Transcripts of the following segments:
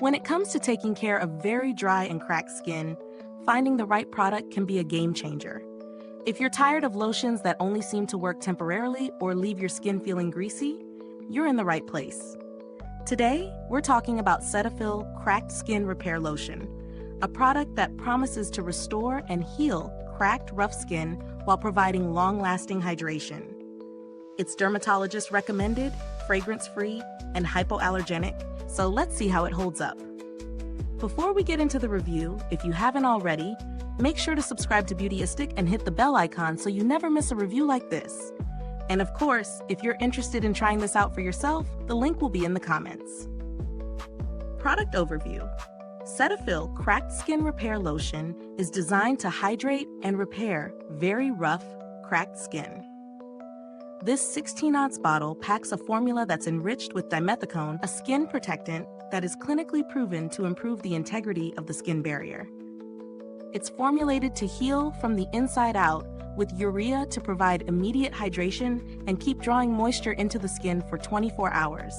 When it comes to taking care of very dry and cracked skin, finding the right product can be a game changer. If you're tired of lotions that only seem to work temporarily or leave your skin feeling greasy, you're in the right place. Today, we're talking about Cetaphil Cracked Skin Repair Lotion, a product that promises to restore and heal cracked, rough skin while providing long-lasting hydration. It's dermatologist recommended, fragrance-free, and hypoallergenic, so let's see how it holds up. Before we get into the review, if you haven't already, make sure to subscribe to Beautyistic and hit the bell icon so you never miss a review like this. And of course, if you're interested in trying this out for yourself, the link will be in the comments. Product overview. Cetaphil Cracked Skin Repair Lotion is designed to hydrate and repair very rough, cracked skin. This 16-ounce bottle packs a formula that's enriched with dimethicone, a skin protectant that is clinically proven to improve the integrity of the skin barrier. It's formulated to heal from the inside out, with urea to provide immediate hydration and keep drawing moisture into the skin for 24 hours.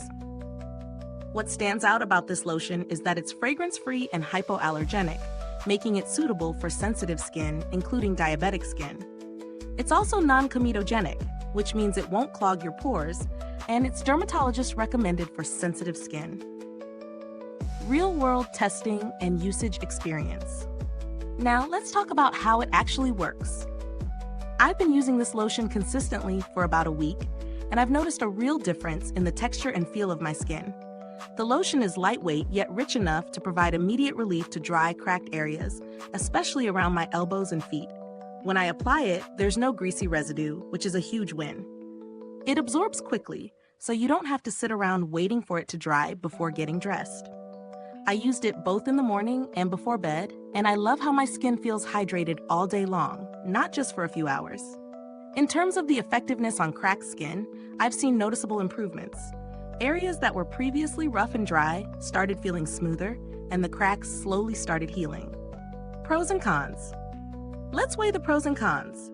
What stands out about this lotion is that it's fragrance-free and hypoallergenic, making it suitable for sensitive skin, including diabetic skin. It's also non-comedogenic, which means it won't clog your pores, and it's dermatologist recommended for sensitive skin. Real-world testing and usage experience. Now let's talk about how it actually works. I've been using this lotion consistently for about a week, and I've noticed a real difference in the texture and feel of my skin. The lotion is lightweight yet rich enough to provide immediate relief to dry, cracked areas, especially around my elbows and feet. When I apply it, there's no greasy residue, which is a huge win. It absorbs quickly, so you don't have to sit around waiting for it to dry before getting dressed. I used it both in the morning and before bed, and I love how my skin feels hydrated all day long, not just for a few hours. In terms of the effectiveness on cracked skin, I've seen noticeable improvements. Areas that were previously rough and dry started feeling smoother, and the cracks slowly started healing. Pros and cons. Let's weigh the pros and cons.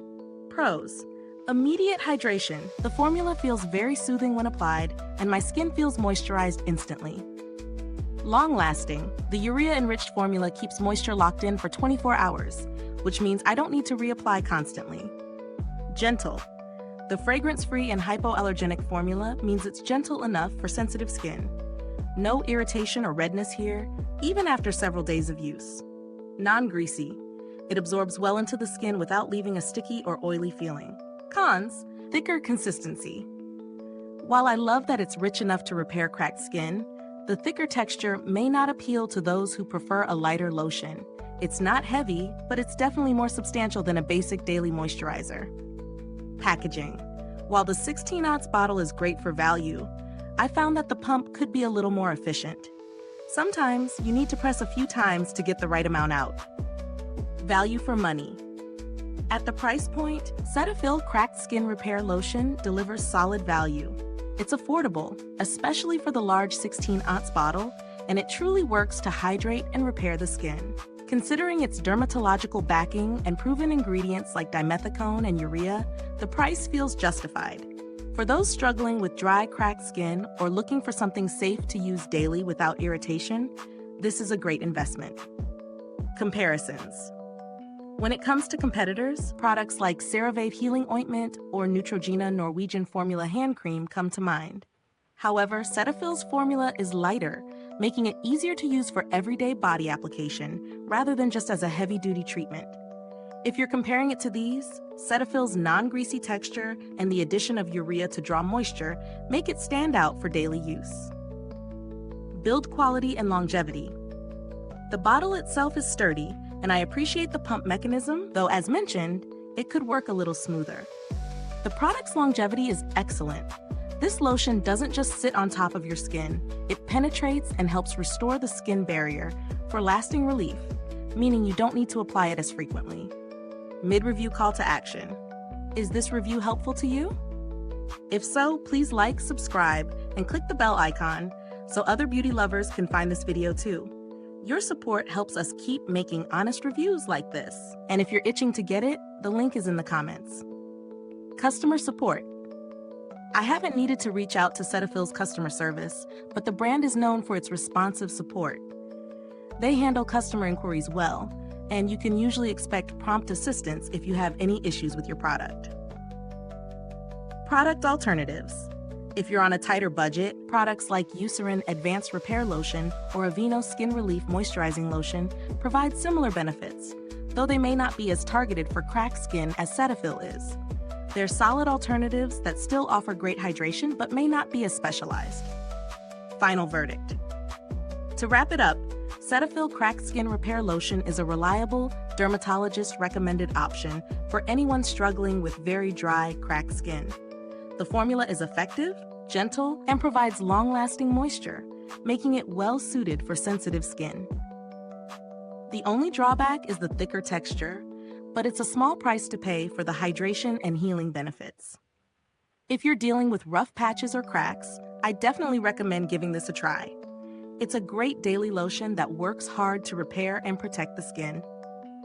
Pros. Immediate hydration. The formula feels very soothing when applied, and my skin feels moisturized instantly. Long-lasting. The urea-enriched formula keeps moisture locked in for 24 hours, which means I don't need to reapply constantly. Gentle. The fragrance-free and hypoallergenic formula means it's gentle enough for sensitive skin. No irritation or redness here, even after several days of use. Non-greasy. It absorbs well into the skin without leaving a sticky or oily feeling. Cons. Thicker consistency. While I love that it's rich enough to repair cracked skin, the thicker texture may not appeal to those who prefer a lighter lotion. It's not heavy, but it's definitely more substantial than a basic daily moisturizer. Packaging. While the 16-ounce bottle is great for value, I found that the pump could be a little more efficient. Sometimes you need to press a few times to get the right amount out. Value for money. At the price point, Cetaphil Cracked Skin Repair Lotion delivers solid value. It's affordable, especially for the large 16-ounce bottle, and it truly works to hydrate and repair the skin. Considering its dermatological backing and proven ingredients like dimethicone and urea, the price feels justified. For those struggling with dry, cracked skin or looking for something safe to use daily without irritation, this is a great investment. Comparisons. When it comes to competitors, products like CeraVe Healing Ointment or Neutrogena Norwegian Formula Hand Cream come to mind. However, Cetaphil's formula is lighter, making it easier to use for everyday body application rather than just as a heavy-duty treatment. If you're comparing it to these, Cetaphil's non-greasy texture and the addition of urea to draw moisture make it stand out for daily use. Build quality and longevity. The bottle itself is sturdy, and I appreciate the pump mechanism, though as mentioned, it could work a little smoother. The product's longevity is excellent. This lotion doesn't just sit on top of your skin, it penetrates and helps restore the skin barrier for lasting relief, meaning you don't need to apply it as frequently. Mid-review call to action. Is this review helpful to you? If so, please like, subscribe, and click the bell icon so other beauty lovers can find this video too. Your support helps us keep making honest reviews like this. And if you're itching to get it, the link is in the comments. Customer support. I haven't needed to reach out to Cetaphil's customer service, but the brand is known for its responsive support. They handle customer inquiries well, and you can usually expect prompt assistance if you have any issues with your product. Product alternatives. If you're on a tighter budget, products like Eucerin Advanced Repair Lotion or Aveeno Skin Relief Moisturizing Lotion provide similar benefits, though they may not be as targeted for cracked skin as Cetaphil is. They're solid alternatives that still offer great hydration but may not be as specialized. Final verdict. To wrap it up, Cetaphil Cracked Skin Repair Lotion is a reliable, dermatologist-recommended option for anyone struggling with very dry, cracked skin. The formula is effective, gentle, and provides long-lasting moisture, making it well-suited for sensitive skin. The only drawback is the thicker texture, but it's a small price to pay for the hydration and healing benefits. If you're dealing with rough patches or cracks, I definitely recommend giving this a try. It's a great daily lotion that works hard to repair and protect the skin.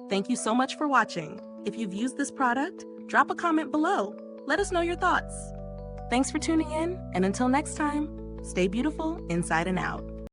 Thank you so much for watching. If you've used this product, drop a comment below. Let us know your thoughts. Thanks for tuning in, and until next time, stay beautiful inside and out.